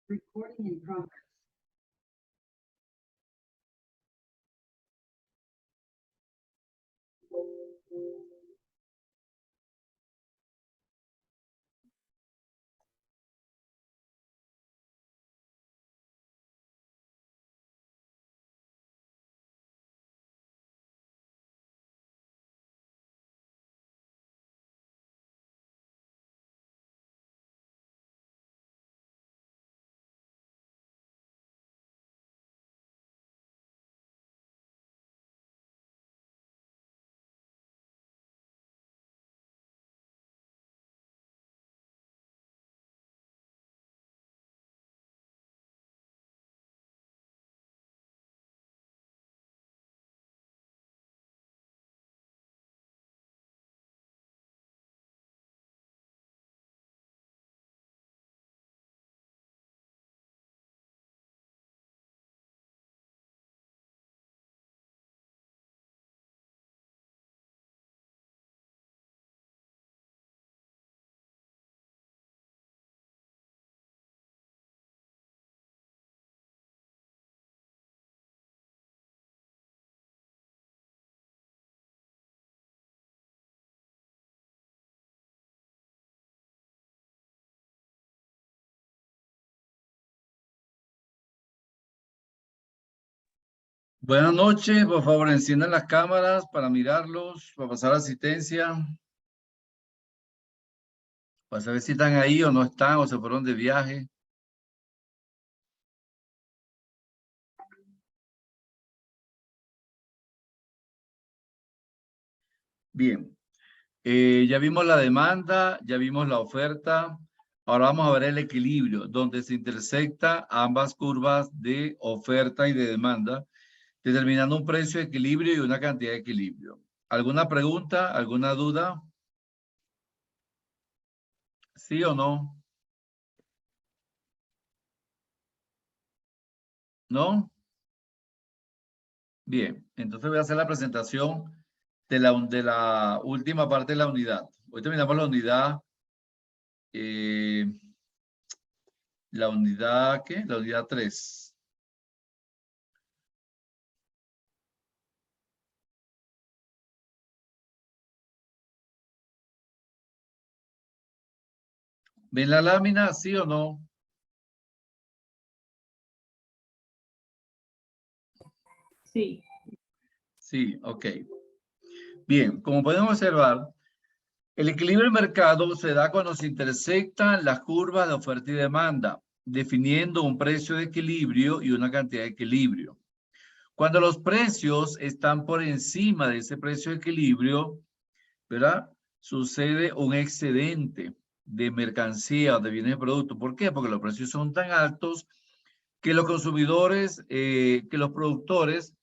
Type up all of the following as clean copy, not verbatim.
Recording in progress. Buenas noches, por favor, enciendan las cámaras para mirarlos, para pasar asistencia, para saber si están ahí o no están, o se fueron de viaje. Bien, ya vimos la demanda, ya vimos la oferta. Ahora vamos a ver el equilibrio, donde se intersecta ambas curvas de oferta y de demanda, determinando un precio de equilibrio y una cantidad de equilibrio. ¿Alguna pregunta? ¿Alguna duda? ¿Sí o no? ¿No? Bien, entonces voy a hacer la presentación de la última parte de la unidad. Hoy terminamos eh, la unidad, ¿qué? La unidad 3. ¿Ven la lámina, sí o no? Sí. Sí, ok. Bien, como podemos observar, el equilibrio del mercado se da cuando se intersectan las curvas de oferta y demanda, definiendo un precio de equilibrio y una cantidad de equilibrio. Cuando los precios están por encima de ese precio de equilibrio, ¿verdad? Sucede un excedente de mercancía o de bienes y productos. ¿Por qué? Porque los precios son tan altos que los consumidores, que los productores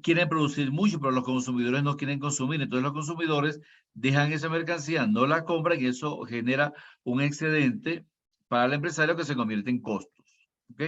quieren producir mucho, pero los consumidores no quieren consumir. Entonces los consumidores dejan esa mercancía, no la compran y eso genera un excedente para el empresario que se convierte en costos. ¿Ok?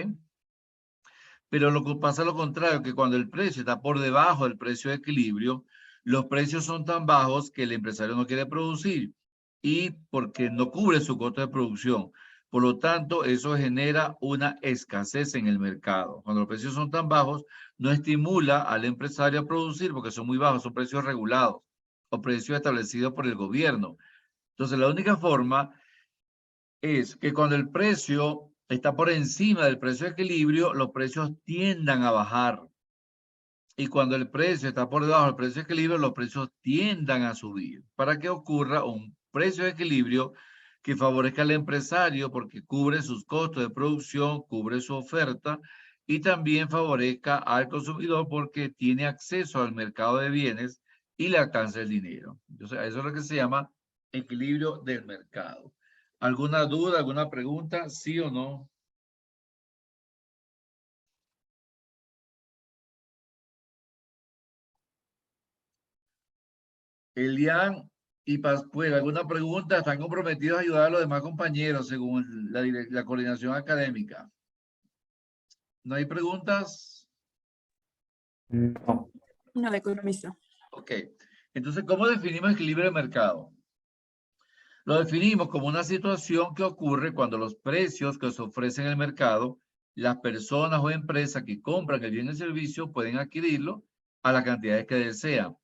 Pero lo que pasa lo contrario, que cuando el precio está por debajo del precio de equilibrio, los precios son tan bajos que el empresario no quiere producir y porque no cubre su costo de producción. Por lo tanto, eso genera una escasez en el mercado. Cuando los precios son tan bajos, no estimula al empresario a producir porque son muy bajos, son precios regulados o precios establecidos por el gobierno. Entonces, la única forma es que cuando el precio está por encima del precio de equilibrio, los precios tiendan a bajar. Y cuando el precio está por debajo del precio de equilibrio, los precios tiendan a subir para que ocurra un precio de equilibrio que favorezca al empresario porque cubre sus costos de producción, cubre su oferta y también favorezca al consumidor porque tiene acceso al mercado de bienes y le alcanza el dinero. Entonces, eso es lo que se llama equilibrio del mercado. ¿Alguna duda, alguna pregunta? ¿Sí o no? Elian y Pascual, ¿alguna pregunta? ¿Están comprometidos a ayudar a los demás compañeros según la coordinación académica? ¿No hay preguntas? No. No, de economista. Ok. Entonces, ¿cómo definimos equilibrio de mercado? Lo definimos como una situación que ocurre cuando los precios que se ofrecen en el mercado, las personas o empresas que compran el bien o servicio pueden adquirirlo a las cantidades que desean.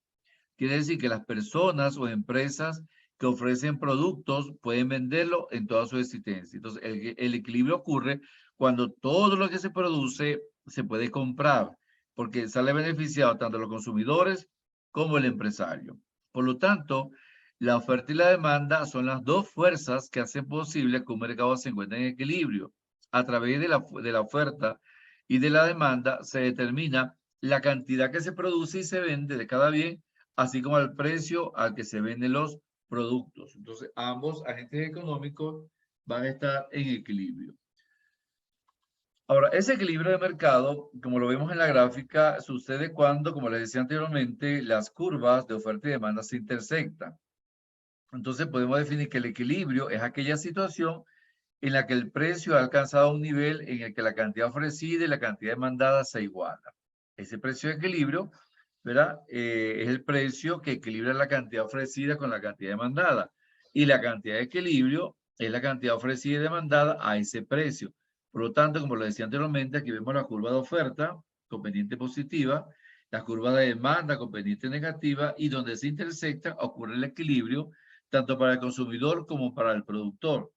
Quiere decir que las personas o empresas que ofrecen productos pueden venderlo en toda su existencia. Entonces, el equilibrio ocurre cuando todo lo que se produce se puede comprar, porque sale beneficiado tanto los consumidores como el empresario. Por lo tanto, la oferta y la demanda son las dos fuerzas que hacen posible que un mercado se encuentre en equilibrio. A través de la oferta y de la demanda se determina la cantidad que se produce y se vende de cada bien, así como el precio al que se venden los productos. Entonces, ambos agentes económicos van a estar en equilibrio. Ahora, ese equilibrio de mercado, como lo vemos en la gráfica, sucede cuando, como les decía anteriormente, las curvas de oferta y demanda se intersectan. Entonces, podemos definir que el equilibrio es aquella situación en la que el precio ha alcanzado un nivel en el que la cantidad ofrecida y la cantidad demandada se igualan. Ese precio de equilibrio, ¿verdad? Es el precio que equilibra la cantidad ofrecida con la cantidad demandada. Y la cantidad de equilibrio es la cantidad ofrecida y demandada a ese precio. Por lo tanto, como lo decía anteriormente, aquí vemos la curva de oferta con pendiente positiva, la curva de demanda con pendiente negativa, y donde se intersectan ocurre el equilibrio tanto para el consumidor como para el productor,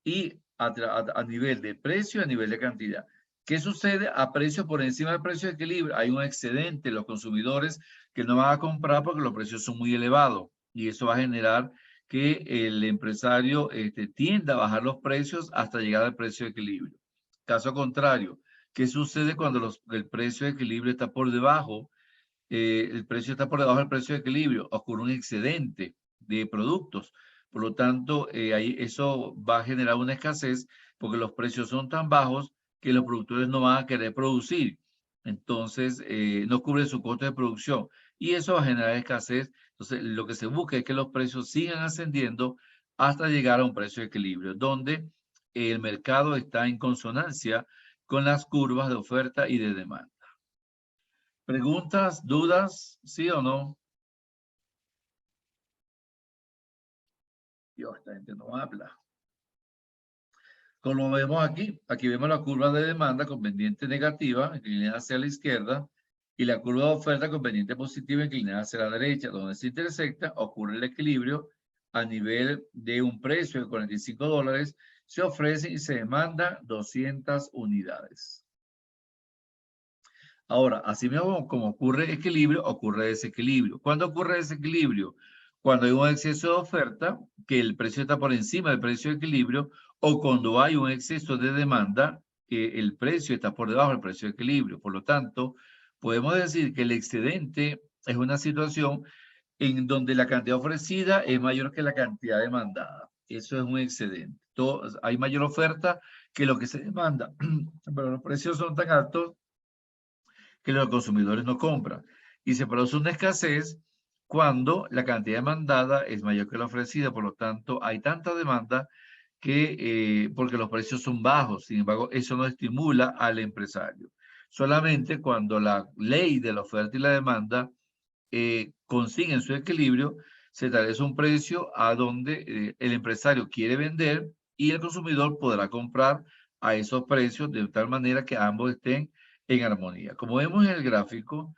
y a nivel de precio y a nivel de cantidad. ¿Qué sucede? A precio por encima del precio de equilibrio hay un excedente, los consumidores que no van a comprar porque los precios son muy elevados, y eso va a generar que el empresario tienda a bajar los precios hasta llegar al precio de equilibrio. Caso contrario, ¿qué sucede cuando el precio de equilibrio está por debajo? El precio está por debajo del precio de equilibrio, ocurre un excedente de productos. Por lo tanto, ahí eso va a generar una escasez porque los precios son tan bajos que los productores no van a querer producir. Entonces, no cubre su costo de producción y eso va a generar escasez. Entonces, lo que se busca es que los precios sigan ascendiendo hasta llegar a un precio de equilibrio, donde el mercado está en consonancia con las curvas de oferta y de demanda. ¿Preguntas, dudas, sí o no? Dios, esta gente no habla. Como vemos aquí vemos la curva de demanda con pendiente negativa, inclinada hacia la izquierda, y la curva de oferta con pendiente positiva, inclinada hacia la derecha. Donde se intersecta, ocurre el equilibrio a nivel de un precio de $45. Se ofrece y se demanda 200 unidades. Ahora, así mismo como ocurre equilibrio, ocurre desequilibrio. ¿Cuándo ocurre desequilibrio? Cuando hay un exceso de oferta, que el precio está por encima del precio de equilibrio, o cuando hay un exceso de demanda, que el precio está por debajo del precio de equilibrio. Por lo tanto, podemos decir que el excedente es una situación en donde la cantidad ofrecida es mayor que la cantidad demandada. Eso es un excedente. Hay mayor oferta que lo que se demanda, pero los precios son tan altos que los consumidores no compran. Y se produce una escasez cuando la cantidad demandada es mayor que la ofrecida. Por lo tanto, hay tanta demanda que, porque los precios son bajos. Sin embargo, eso no estimula al empresario. Solamente cuando la ley de la oferta y la demanda consiguen su equilibrio, se establece un precio a donde el empresario quiere vender y el consumidor podrá comprar a esos precios de tal manera que ambos estén en armonía. Como vemos en el gráfico,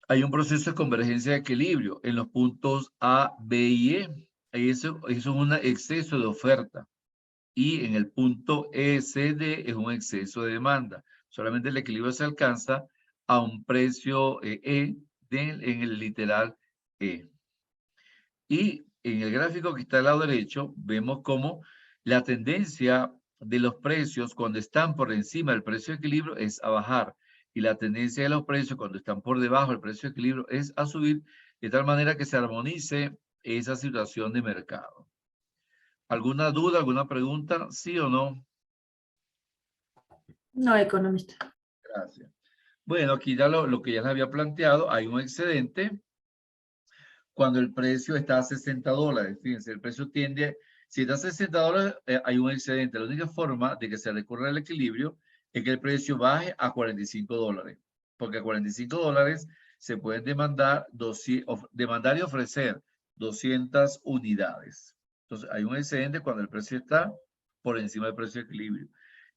hay un proceso de convergencia de equilibrio en los puntos A, B y E. Eso es un exceso de oferta. Y en el punto E, C, D es un exceso de demanda. Solamente el equilibrio se alcanza a un precio E en el literal E. Y en el gráfico que está al lado derecho, vemos cómo la tendencia de los precios cuando están por encima del precio de equilibrio es a bajar. Y la tendencia de los precios cuando están por debajo del precio de equilibrio es a subir, de tal manera que se armonice esa situación de mercado. ¿Alguna duda, alguna pregunta? ¿Sí o no? No, economista. Gracias. Bueno, aquí ya lo que ya les había planteado, hay un excedente cuando el precio está a $60. Fíjense, el precio tiende, si está a $60, hay un excedente. La única forma de que se recurra al equilibrio es que el precio baje a $45, porque a $45 se pueden demandar y ofrecer 200 unidades. Entonces, hay un excedente cuando el precio está por encima del precio de equilibrio.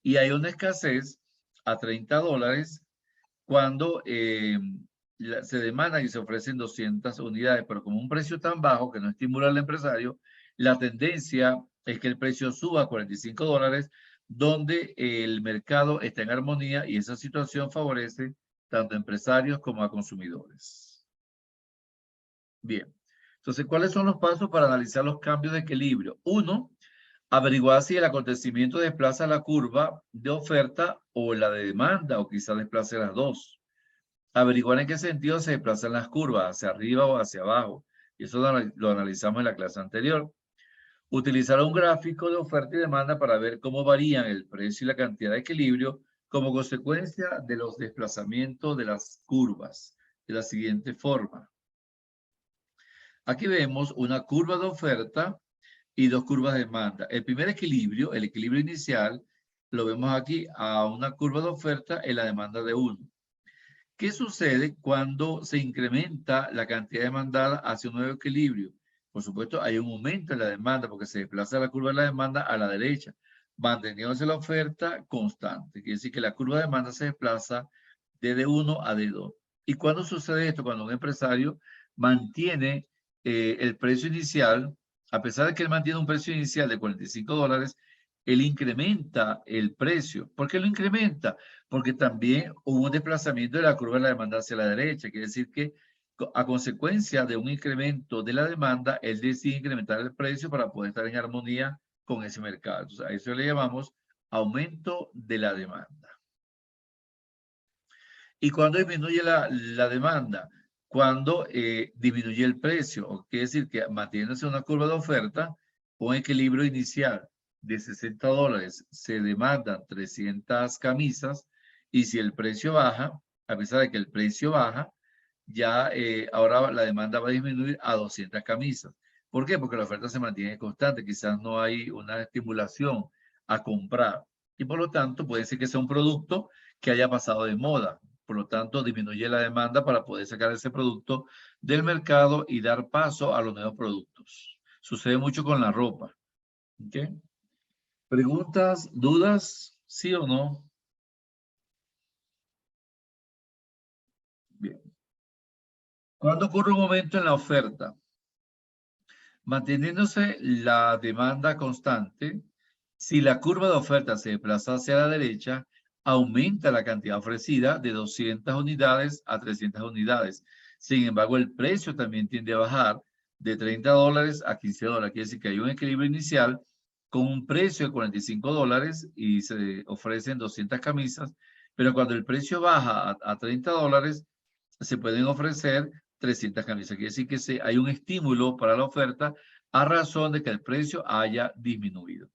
Y hay una escasez a $30 cuando se demanda y se ofrecen 200 unidades, pero como un precio tan bajo que no estimula al empresario, la tendencia es que el precio suba a $45, donde el mercado está en armonía y esa situación favorece tanto a empresarios como a consumidores. Bien, entonces, ¿cuáles son los pasos para analizar los cambios de equilibrio? Uno, averiguar si el acontecimiento desplaza la curva de oferta o la de demanda, o quizá desplace las dos. Averiguar en qué sentido se desplazan las curvas, hacia arriba o hacia abajo. Y eso lo analizamos en la clase anterior. Utilizar un gráfico de oferta y demanda para ver cómo varían el precio y la cantidad de equilibrio como consecuencia de los desplazamientos de las curvas. De la siguiente forma. Aquí vemos una curva de oferta y dos curvas de demanda. El primer equilibrio, el equilibrio inicial, lo vemos aquí a una curva de oferta en la demanda de 1. ¿Qué sucede cuando se incrementa la cantidad demandada hacia un nuevo equilibrio? Por supuesto, hay un aumento en la demanda porque se desplaza la curva de la demanda a la derecha, manteniéndose la oferta constante. Quiere decir que la curva de demanda se desplaza de D1 a D2. ¿Y cuándo sucede esto? Cuando un empresario mantiene el precio inicial, a pesar de que él mantiene un precio inicial de $45, él incrementa el precio. ¿Por qué lo incrementa? Porque también hubo un desplazamiento de la curva de la demanda hacia la derecha. Quiere decir que a consecuencia de un incremento de la demanda, él decide incrementar el precio para poder estar en armonía con ese mercado. Entonces, a eso le llamamos aumento de la demanda. ¿Y cuándo disminuye la demanda? Cuando disminuye el precio. Quiere decir que manteniéndose una curva de oferta, un equilibrio inicial de $60, se demandan 300 camisas, y si el precio baja, a pesar de que el precio baja, ya ahora la demanda va a disminuir a 200 camisas. ¿Por qué? Porque la oferta se mantiene constante, quizás no hay una estimulación a comprar. Y por lo tanto, puede ser que sea un producto que haya pasado de moda. Por lo tanto, disminuye la demanda para poder sacar ese producto del mercado y dar paso a los nuevos productos. Sucede mucho con la ropa. ¿Okay? ¿Preguntas, dudas? ¿Sí o no? Bien. ¿Cuándo ocurre un momento en la oferta? Manteniéndose la demanda constante, si la curva de oferta se desplaza hacia la derecha, aumenta la cantidad ofrecida de 200 unidades a 300 unidades. Sin embargo, el precio también tiende a bajar de $30 a $15. Quiere decir que hay un equilibrio inicial con un precio de $45 y se ofrecen 200 camisas, pero cuando el precio baja a $30, se pueden ofrecer 300 camisas. Quiere decir que hay un estímulo para la oferta a razón de que el precio haya disminuido.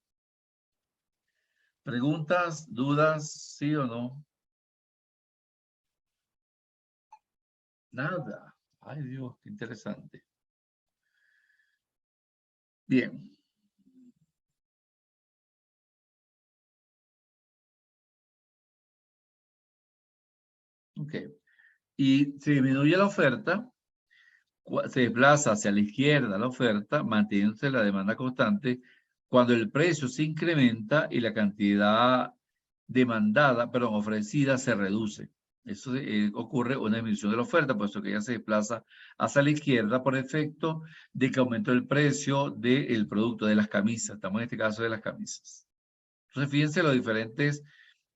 ¿Preguntas, dudas, sí o no? Nada. Ay, Dios, qué interesante. Bien. Ok. Y se disminuye la oferta, se desplaza hacia la izquierda la oferta, manteniéndose la demanda constante, cuando el precio se incrementa y la cantidad demandada, perdón, ofrecida se reduce. Eso ocurre una disminución de la oferta, puesto que ella se desplaza hacia la izquierda por efecto de que aumentó el precio del producto de las camisas. Estamos en este caso de las camisas. Entonces, fíjense las diferentes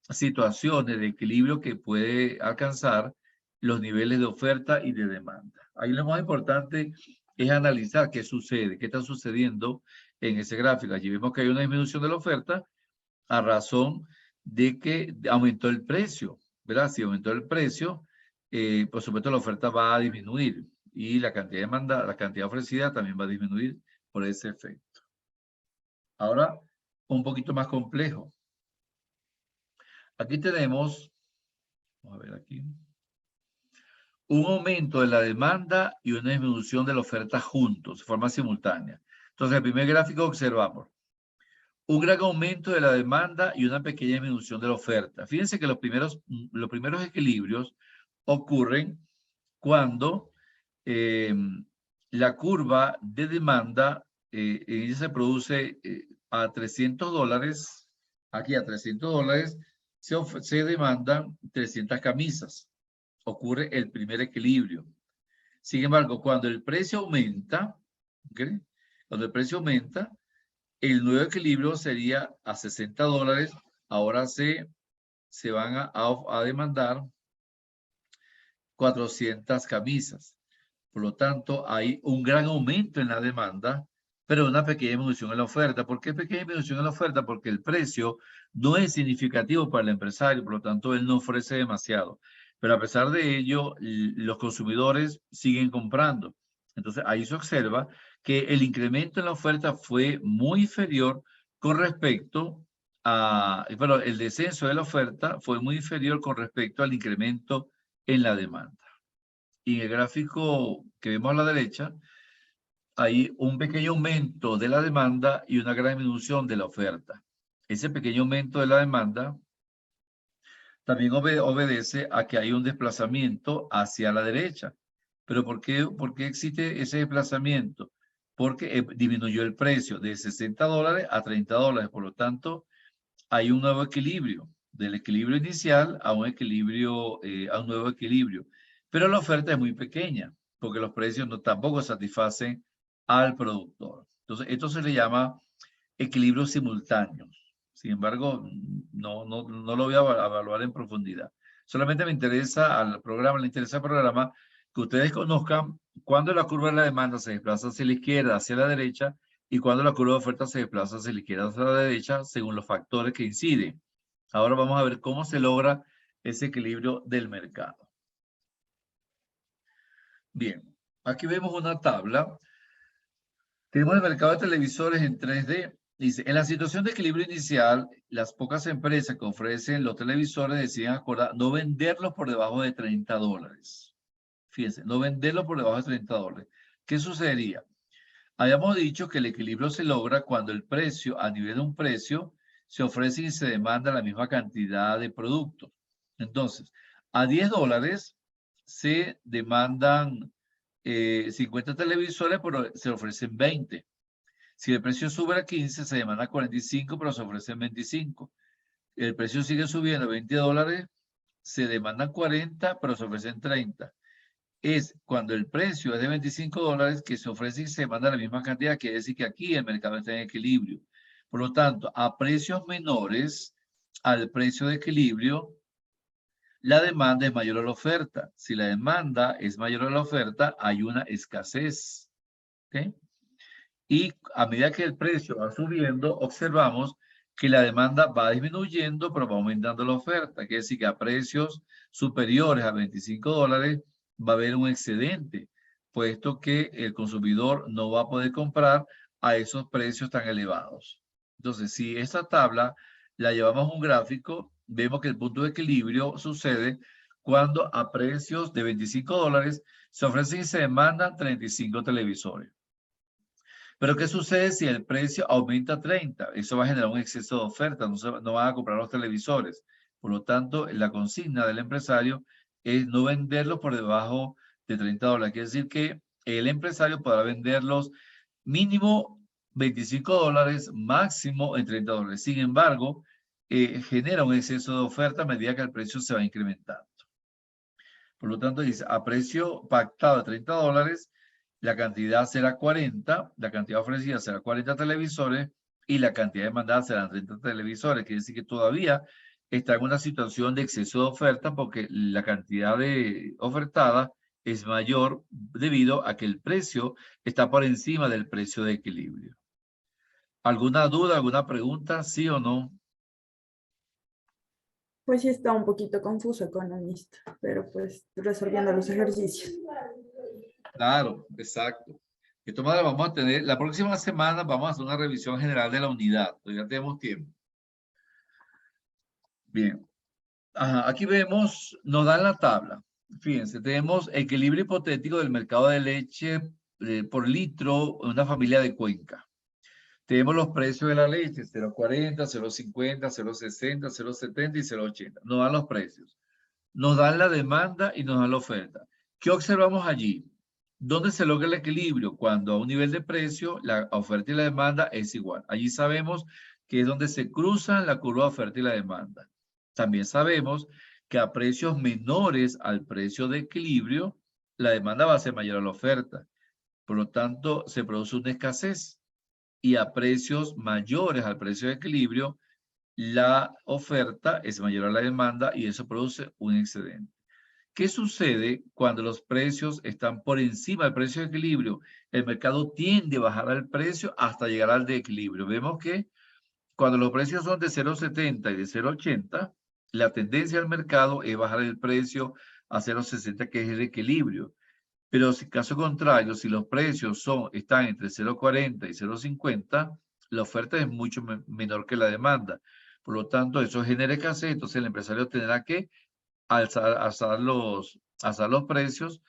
situaciones de equilibrio que puede alcanzar los niveles de oferta y de demanda. Ahí lo más importante es analizar qué sucede, qué está sucediendo en ese gráfico. Allí vemos que hay una disminución de la oferta a razón de que aumentó el precio, ¿verdad? Si aumentó el precio, por supuesto la oferta va a disminuir y la cantidad demanda, la cantidad ofrecida también va a disminuir por ese efecto. Ahora, un poquito más complejo. Aquí tenemos, vamos a ver aquí, un aumento de la demanda y una disminución de la oferta juntos, de forma simultánea. Entonces, el primer gráfico observamos un gran aumento de la demanda y una pequeña disminución de la oferta. Fíjense que los primeros equilibrios ocurren cuando la curva de demanda en ella se produce a $300, aquí a $300 se demandan 300 camisas. Ocurre el primer equilibrio. Sin embargo, cuando el precio aumenta, ¿ok? Cuando el precio aumenta, el nuevo equilibrio sería a $60. Ahora se van a demandar 400 camisas. Por lo tanto, hay un gran aumento en la demanda, pero una pequeña disminución en la oferta. ¿Por qué pequeña disminución en la oferta? Porque el precio no es significativo para el empresario, por lo tanto, él no ofrece demasiado. Pero a pesar de ello, los consumidores siguen comprando. Entonces, ahí se observa que el incremento en la oferta fue muy inferior con respecto pero el descenso de la oferta fue muy inferior con respecto al incremento en la demanda. Y en el gráfico que vemos a la derecha, hay un pequeño aumento de la demanda y una gran disminución de la oferta. Ese pequeño aumento de la demanda también obedece a que hay un desplazamiento hacia la derecha. ¿Pero por qué existe ese desplazamiento? Porque disminuyó el precio de $60 a $30. Por lo tanto, hay un nuevo equilibrio, del equilibrio inicial a un nuevo equilibrio. Pero la oferta es muy pequeña, porque los precios tampoco satisfacen al productor. Entonces, esto se le llama equilibrio simultáneo. Sin embargo, no lo voy a evaluar en profundidad. Solamente me interesa al programa, que ustedes conozcan cuándo la curva de la demanda se desplaza hacia la izquierda, hacia la derecha, y cuando la curva de oferta se desplaza hacia la izquierda, hacia la derecha, según los factores que inciden. Ahora vamos a ver cómo se logra ese equilibrio del mercado. Bien, aquí vemos una tabla. Tenemos el mercado de televisores en 3D. Dice, en la situación de equilibrio inicial, las pocas empresas que ofrecen los televisores deciden acordar no venderlos por debajo de $30. Fíjense, no venderlos por debajo de $30. ¿Qué sucedería? Habíamos dicho que el equilibrio se logra cuando el precio, a nivel de un precio, se ofrece y se demanda la misma cantidad de productos. Entonces, a $10 se demandan 50 televisores, pero se ofrecen 20. Si el precio sube a 15, se demanda 45, pero se ofrecen 25. El precio sigue subiendo a $20, se demandan 40, pero se ofrecen 30. Es cuando el precio es de $25 que se ofrece y se demanda la misma cantidad, quiere decir que aquí el mercado está en equilibrio. Por lo tanto, a precios menores al precio de equilibrio, la demanda es mayor a la oferta. Si la demanda es mayor a la oferta, hay una escasez. ¿Okay? Y a medida que el precio va subiendo, observamos que la demanda va disminuyendo, pero va aumentando la oferta. Quiere decir que a precios superiores a $25 va a haber un excedente, puesto que el consumidor no va a poder comprar a esos precios tan elevados. Entonces, si esta tabla la llevamos a un gráfico, vemos que el punto de equilibrio sucede cuando a precios de $25 se ofrecen y se demandan 35 televisores. Pero ¿qué sucede si el precio aumenta a 30? Eso va a generar un exceso de oferta, no van a comprar los televisores. Por lo tanto, la consigna del empresario es no venderlos por debajo de $30. Quiere decir que el empresario podrá venderlos mínimo $25, máximo en $30. Sin embargo, genera un exceso de oferta a medida que el precio se va incrementando. Por lo tanto, dice, a precio pactado de $30, la cantidad será 40, la cantidad ofrecida será 40 televisores y la cantidad demandada serán 30 televisores. Quiere decir que todavía está en una situación de exceso de oferta porque la cantidad de ofertada es mayor debido a que el precio está por encima del precio de equilibrio. ¿Alguna duda, alguna pregunta, sí o no? Pues sí está un poquito confuso, economista, pero pues resolviendo los ejercicios. Claro, exacto. De todas maneras, vamos a tener, la próxima semana vamos a hacer una revisión general de la unidad. Ya tenemos tiempo. Bien. Ajá, aquí vemos, nos dan la tabla. Fíjense, tenemos equilibrio hipotético del mercado de leche por litro en una familia de Cuenca. Tenemos los precios de la leche, 0.40, 0.50, 0.60, 0.70 y 0.80. Nos dan los precios. Nos dan la demanda y nos dan la oferta. ¿Qué observamos allí? ¿Dónde se logra el equilibrio? Cuando a un nivel de precio, la oferta y la demanda es igual. Allí sabemos que es donde se cruzan la curva de oferta y la demanda. También sabemos que a precios menores al precio de equilibrio, la demanda va a ser mayor a la oferta. Por lo tanto, se produce una escasez. Y a precios mayores al precio de equilibrio, la oferta es mayor a la demanda y eso produce un excedente. ¿Qué sucede cuando los precios están por encima del precio de equilibrio? El mercado tiende a bajar el precio hasta llegar al de equilibrio. Vemos que cuando los precios son de 0,70 y de 0,80, la tendencia del mercado es bajar el precio a 0,60, que es el equilibrio. Pero si caso contrario, si los precios están entre 0,40 y 0,50, la oferta es mucho menor que la demanda. Por lo tanto, eso genera escasez, entonces el empresario tendrá que alzar los precios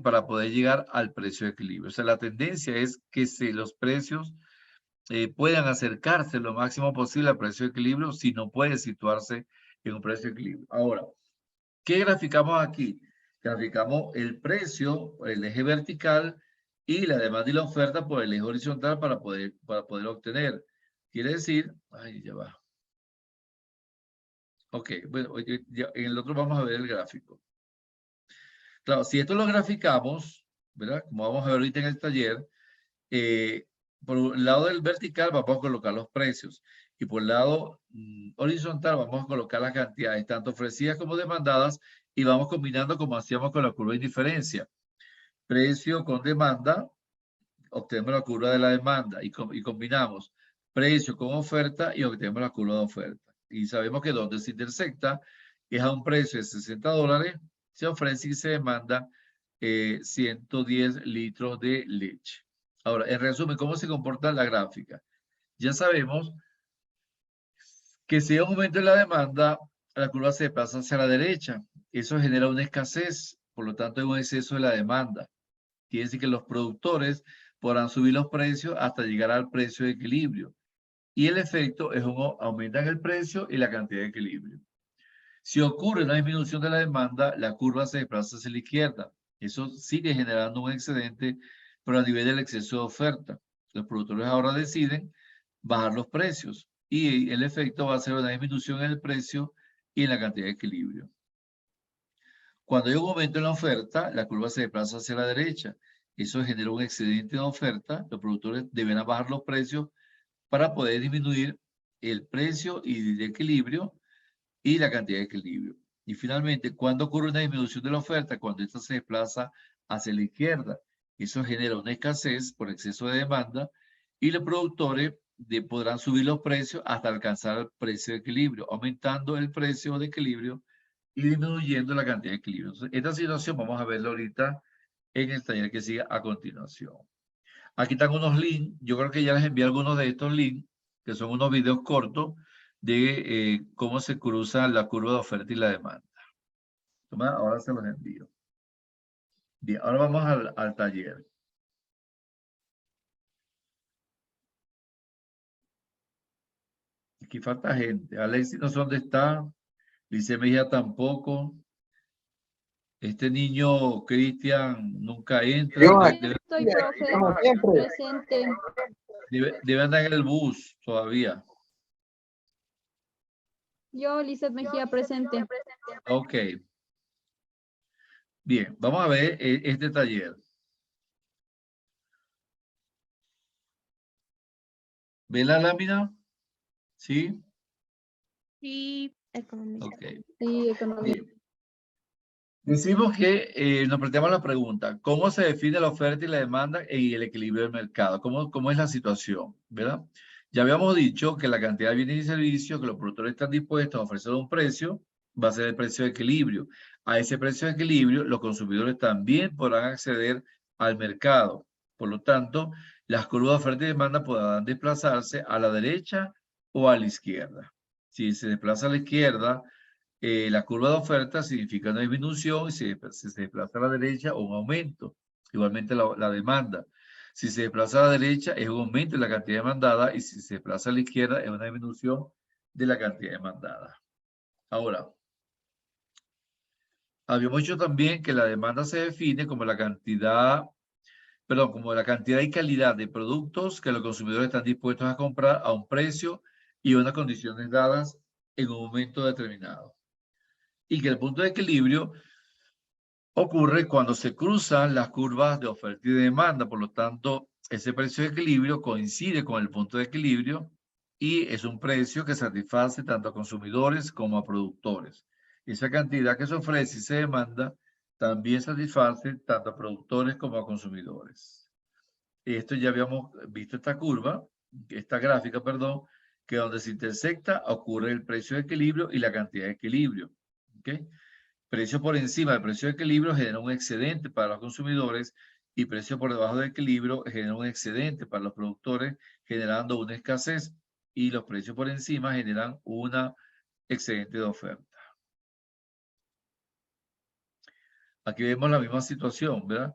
para poder llegar al precio de equilibrio. O sea, la tendencia es que si los precios puedan acercarse lo máximo posible al precio de equilibrio, si no puede situarse en un precio de equilibrio. Ahora, ¿qué graficamos aquí? Graficamos el precio por el eje vertical y la demanda y la oferta por el eje horizontal para poder obtener. Quiere decir, ay, ya va. Ok, bueno, en el otro vamos a ver el gráfico. Claro, si esto lo graficamos, ¿verdad? Como vamos a ver ahorita en el taller, por el lado del vertical vamos a colocar los precios y por el lado horizontal vamos a colocar las cantidades, tanto ofrecidas como demandadas, y vamos combinando como hacíamos con la curva de indiferencia. Precio con demanda, obtenemos la curva de la demanda y combinamos precio con oferta y obtenemos la curva de oferta. Y sabemos que donde se intersecta es a un precio de $60, se ofrece y se demanda 110 litros de leche. Ahora, en resumen, ¿cómo se comporta la gráfica? Ya sabemos que si hay un aumento en la demanda, la curva se desplaza hacia la derecha. Eso genera una escasez, por lo tanto hay un exceso de la demanda. Quiere decir que los productores podrán subir los precios hasta llegar al precio de equilibrio. Y el efecto es aumentan el precio y la cantidad de equilibrio. Si ocurre una disminución de la demanda, la curva se desplaza hacia la izquierda. Eso sigue generando un excedente, pero a nivel del exceso de oferta. Los productores ahora deciden bajar los precios y el efecto va a ser una disminución en el precio y en la cantidad de equilibrio. Cuando hay un aumento en la oferta, la curva se desplaza hacia la derecha. Eso genera un excedente de oferta. Los productores deberán bajar los precios para poder disminuir el precio y el equilibrio y la cantidad de equilibrio. Y finalmente, ¿cuándo ocurre una disminución de la oferta? Cuando esta se desplaza hacia la izquierda. Eso genera una escasez por exceso de demanda y los productores podrán subir los precios hasta alcanzar el precio de equilibrio, aumentando el precio de equilibrio y disminuyendo la cantidad de equilibrio. Entonces, esta situación vamos a verla ahorita en el taller que sigue a continuación. Aquí están unos links. Yo creo que ya les envié algunos de estos links, que son unos videos cortos de cómo se cruza la curva de oferta y la demanda. Ahora se los envío. Bien, ahora vamos al taller. Aquí falta gente. Alexis no sé dónde está. Lice Mejía tampoco. Este niño, Cristian, nunca entra. Yo Aquí estoy, profe, como siempre. presente. Debe andar en el bus todavía. Yo, Lizeth Mejía, presente. Ok. Bien, vamos a ver este taller. ¿Ve la lámina? ¿Sí? Sí, economía. Ok. Sí, economía. Bien. Decimos que nos planteamos la pregunta, ¿cómo se define la oferta y la demanda y el equilibrio del mercado? ¿Cómo es la situación? ¿Verdad? Ya habíamos dicho que la cantidad de bienes y servicios que los productores están dispuestos a ofrecer a un precio va a ser el precio de equilibrio. A ese precio de equilibrio, los consumidores también podrán acceder al mercado. Por lo tanto, las curvas de oferta y demanda podrán desplazarse a la derecha o a la izquierda. Si se desplaza a la izquierda, la curva de oferta significa una disminución y si se desplaza a la derecha o un aumento. Igualmente la demanda. Si se desplaza a la derecha es un aumento en la cantidad demandada y si se desplaza a la izquierda es una disminución de la cantidad demandada. Ahora, Habíamos dicho también que la demanda se define como la cantidad, perdón, como la cantidad y calidad de productos que los consumidores están dispuestos a comprar a un precio y unas condiciones dadas en un momento determinado. Y que el punto de equilibrio ocurre cuando se cruzan las curvas de oferta y de demanda. Por lo tanto, ese precio de equilibrio coincide con el punto de equilibrio y es un precio que satisface tanto a consumidores como a productores. Esa cantidad que se ofrece y se demanda también satisface tanto a productores como a consumidores. Esto ya habíamos visto esta gráfica, perdón, que donde se intersecta ocurre el precio de equilibrio y la cantidad de equilibrio. ¿Okay? Precio por encima del precio de equilibrio genera un excedente para los consumidores y precio por debajo del equilibrio genera un excedente para los productores, generando una escasez, y los precios por encima generan una excedente de oferta. Aquí vemos la misma situación, ¿verdad?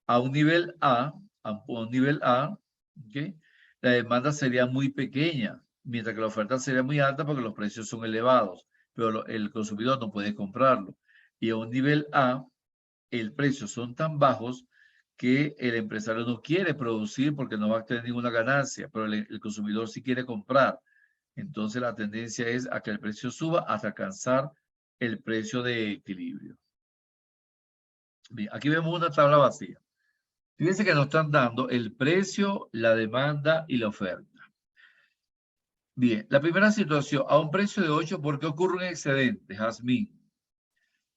A un nivel A, ¿okay? La demanda sería muy pequeña, mientras que la oferta sería muy alta porque los precios son elevados, pero el consumidor no puede comprarlo. Y a un nivel A, el precio son tan bajos que el empresario no quiere producir porque no va a tener ninguna ganancia, pero el consumidor sí quiere comprar. Entonces la tendencia es a que el precio suba hasta alcanzar el precio de equilibrio. Bien, aquí vemos una tabla vacía. Fíjense que nos están dando el precio, la demanda y la oferta. Bien, la primera situación, a un precio de 8, ¿por qué ocurre un excedente, Jazmín?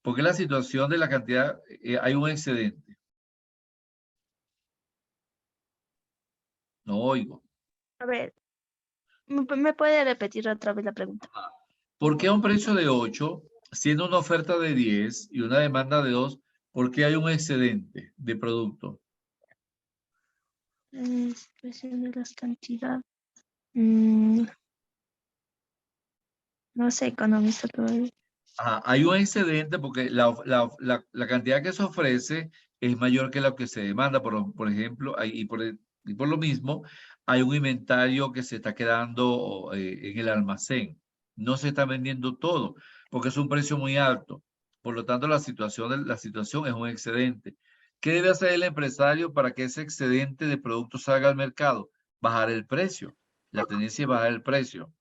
¿Por qué la situación de la cantidad, hay un excedente? No oigo. A ver, ¿me puede repetir otra vez la pregunta? ¿Por qué a un precio de 8, siendo una oferta de 10 y una demanda de 2, por qué hay un excedente de producto? Precio de las cantidades. No sé, economista todavía. Hay un excedente porque la cantidad que se ofrece es mayor que la que se demanda. Por ejemplo, y por lo mismo, hay un inventario que se está quedando en el almacén. No se está vendiendo todo porque es un precio muy alto. Por lo tanto, la situación es un excedente. ¿Qué debe hacer el empresario para que ese excedente de productos salga al mercado? Bajar el precio. La tendencia es bajar el precio.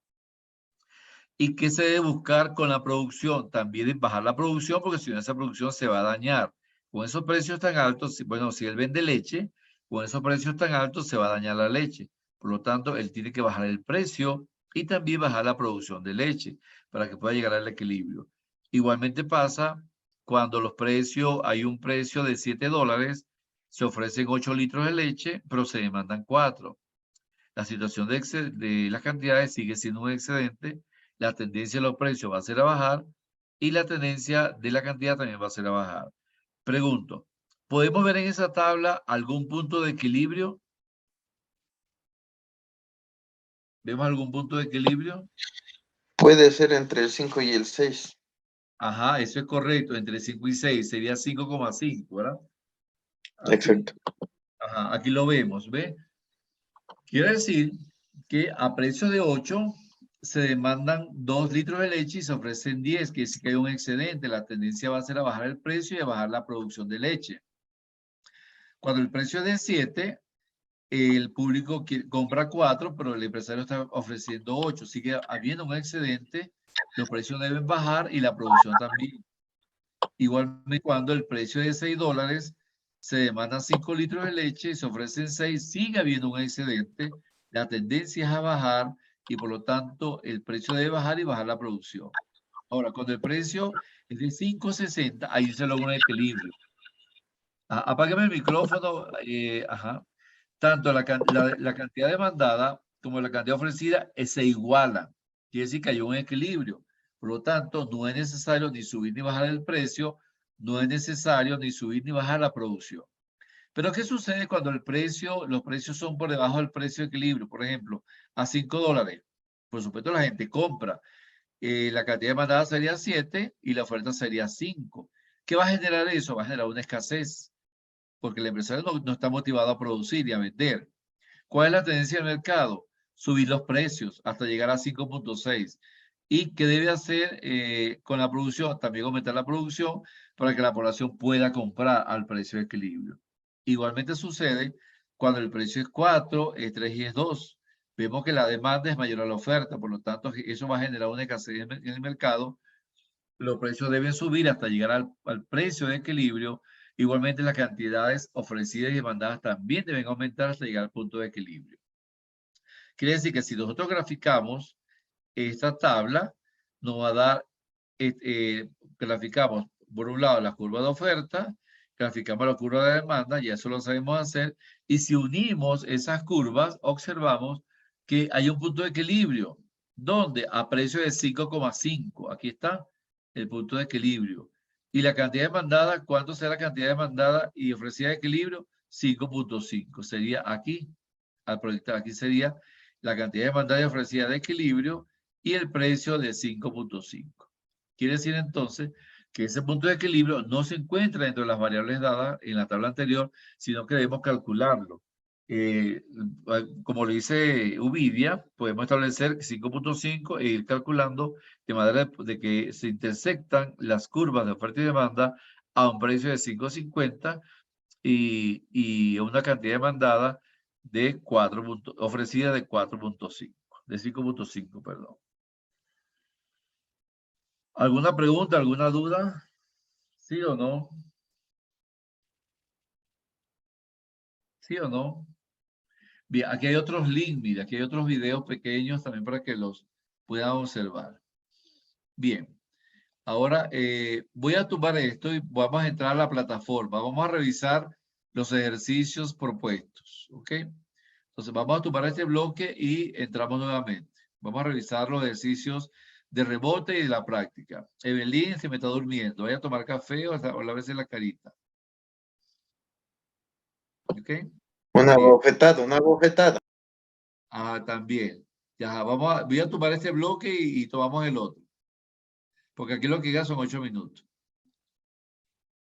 ¿Y qué se debe buscar con la producción? También es bajar la producción, porque si no, esa producción se va a dañar. Con esos precios tan altos, bueno, si él vende leche, con esos precios tan altos se va a dañar la leche. Por lo tanto, él tiene que bajar el precio y también bajar la producción de leche para que pueda llegar al equilibrio. Igualmente pasa cuando hay un precio de $7, se ofrecen 8 litros de leche, pero se demandan 4. La situación de las cantidades sigue siendo un excedente, la tendencia de los precios va a ser a bajar y la tendencia de la cantidad también va a ser a bajar. Pregunto, ¿podemos ver en esa tabla algún punto de equilibrio? ¿Vemos algún punto de equilibrio? Puede ser entre el 5 y el 6. Ajá, eso es correcto, entre 5 y 6 sería 5,5, ¿verdad? Aquí, Exacto. ajá, aquí lo vemos, ¿ve? Quiere decir que a precio de 8 se demandan 2 litros de leche y se ofrecen 10, que es que hay un excedente. La tendencia va a ser a bajar el precio y a bajar la producción de leche. Cuando el precio es de 7, el público compra 4, pero el empresario está ofreciendo 8. Sigue habiendo un excedente, los precios deben bajar y la producción también. Igualmente, cuando el precio es de $6, se demandan 5 litros de leche y se ofrecen 6, sigue habiendo un excedente, la tendencia es a bajar y por lo tanto el precio debe bajar y bajar la producción. Ahora, cuando el precio es de 5.60, ahí se logra un equilibrio. Apágame el micrófono. Ajá. Tanto la cantidad demandada como la cantidad ofrecida se igualan. Quiere decir que hay un equilibrio. Por lo tanto, no es necesario ni subir ni bajar el precio, no es necesario ni subir ni bajar la producción. Pero ¿qué sucede cuando los precios son por debajo del precio de equilibrio? Por ejemplo, a $5. Por supuesto, la gente compra. La cantidad demandada sería 7 y la oferta sería 5. ¿Qué va a generar eso? Va a generar una escasez, porque el empresario no está motivado a producir y a vender. ¿Cuál es la tendencia del mercado? Subir los precios hasta llegar a 5.6. y qué debe hacer con la producción, también aumentar la producción para que la población pueda comprar al precio de equilibrio. Igualmente sucede cuando el precio es 4, es 3 y es 2. Vemos que la demanda es mayor a la oferta, por lo tanto eso va a generar una escasez en el mercado. Los precios deben subir hasta llegar al precio de equilibrio. Igualmente las cantidades ofrecidas y demandadas también deben aumentar hasta llegar al punto de equilibrio. Quiere decir que si nosotros graficamos esta tabla, nos va a dar, graficamos por un lado la curva de oferta, graficamos la curva de demanda, y eso lo sabemos hacer, y si unimos esas curvas, observamos que hay un punto de equilibrio, donde a precio de 5,5, aquí está el punto de equilibrio. Y la cantidad demandada, ¿cuánto será la cantidad demandada y ofrecida de equilibrio? 5,5, sería aquí, al proyectar, aquí sería la cantidad demandada y ofrecida de equilibrio y el precio de 5,5. Quiere decir entonces que ese punto de equilibrio no se encuentra dentro de las variables dadas en la tabla anterior, sino que debemos calcularlo. Como le dice Uvidia, podemos establecer 5,5 e ir calculando de manera de que se intersectan las curvas de oferta y demanda a un precio de 5,50 y una cantidad demandada de 4 ofrecida de 4,5, de 5,5, perdón. ¿Alguna pregunta, alguna duda? ¿Sí o no? ¿Sí o no? Bien, aquí hay otros links, mira, aquí hay otros videos pequeños también para que los puedan observar. Bien, ahora voy a tumbar esto y vamos a entrar a la plataforma. Vamos a revisar los ejercicios propuestos, ¿ok? Entonces vamos a tumbar este bloque y entramos nuevamente. Vamos a revisar los ejercicios de rebote y de la práctica. Evelyn se me está durmiendo. Voy a tomar café o lavarse la carita. ¿Ok? Una Bien. bofetada, una bofetada. Ah, también. Ya, voy a tumbar este bloque y tomamos el otro. Porque aquí lo que queda son 8 minutos.